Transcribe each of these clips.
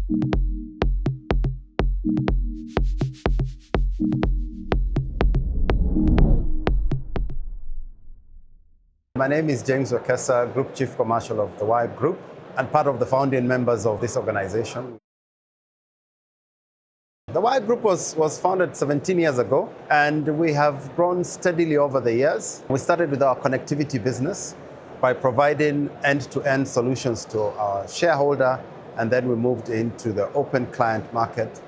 My name is James Wekesa, Group Chief Commercial of the WIOCC Group, and part of the founding members of this organization. The WIOCC Group was founded 17 years ago, and we have grown steadily over the years. We started with our connectivity business by providing end-to-end solutions to our shareholder, and then we moved into the open client market.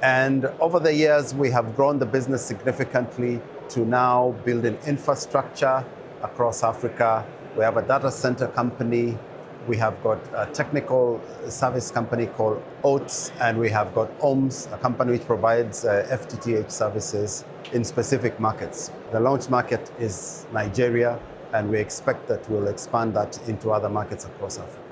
And over the years, we have grown the business significantly to now building infrastructure across Africa. We have a data center company. We have got a technical service company called OATS, and we have got OAMS, a company which provides FTTH services in specific markets. The launch market is Nigeria, and we expect that we'll expand that into other markets across Africa.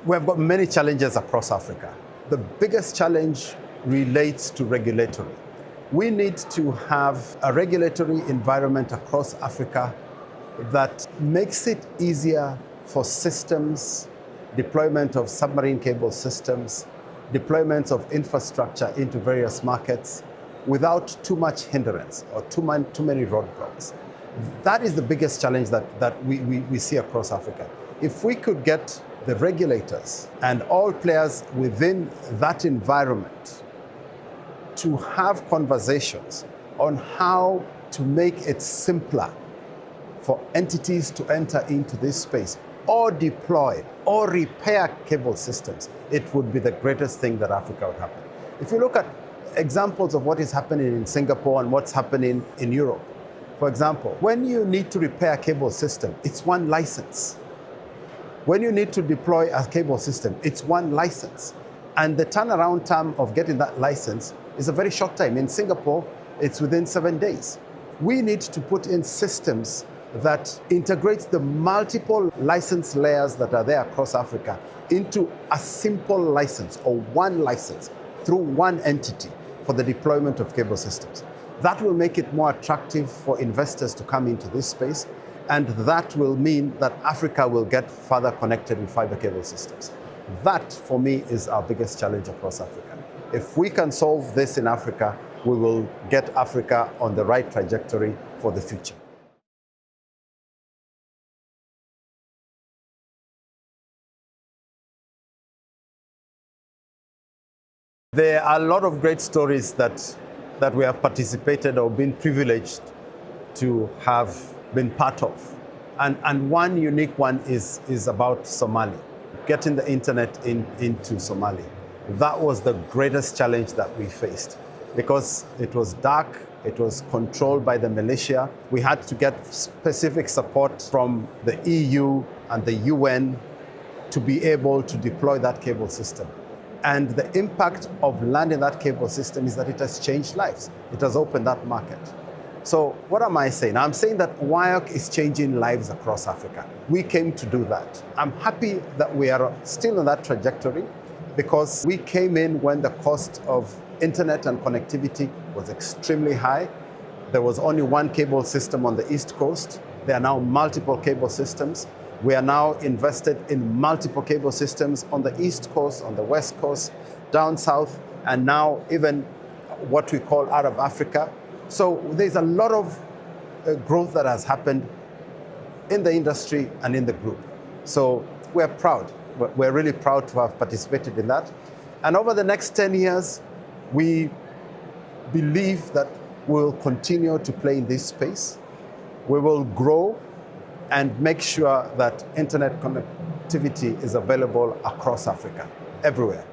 We've got many challenges across Africa. The biggest challenge relates to regulatory. We need to have a regulatory environment across Africa that makes it easier for systems, deployment of submarine cable systems, deployment of infrastructure into various markets without too much hindrance or too many roadblocks. That is the biggest challenge that we see across Africa. If we could get the regulators and all players within that environment to have conversations on how to make it simpler for entities to enter into this space or deploy or repair cable systems, it would be the greatest thing that Africa would happen. If you look at examples of what is happening in Singapore and what's happening in Europe, for example, when you need to repair a cable system, it's one license. When you need to deploy a cable system, it's one license. And the turnaround time of getting that license is a very short time. In Singapore, it's within 7 days. We need to put in systems that integrates the multiple license layers that are there across Africa into a simple license or one license through one entity for the deployment of cable systems. That will make it more attractive for investors to come into this space. And that will mean that Africa will get further connected with fiber cable systems. That, for me, is our biggest challenge across Africa. If we can solve this in Africa, we will get Africa on the right trajectory for the future. There are a lot of great stories that we have participated or been privileged to have been part of. And one unique one is about Somali, getting the internet into Somali. That was the greatest challenge that we faced because it was dark, it was controlled by the militia. We had to get specific support from the EU and the UN to be able to deploy that cable system. And the impact of landing that cable system is that it has changed lives. It has opened that market. So what am I saying? I'm saying that WIOCC is changing lives across Africa. We came to do that. I'm happy that we are still on that trajectory because we came in when the cost of internet and connectivity was extremely high. There was only one cable system on the East Coast. There are now multiple cable systems. We are now invested in multiple cable systems on the East Coast, on the West Coast, down south, and now even what we call Arab Africa. So there's a lot of growth that has happened in the industry and in the group. So we're proud. We're really proud to have participated in that. And over the next 10 years, we believe that we'll continue to play in this space. We will grow and make sure that internet connectivity is available across Africa, everywhere.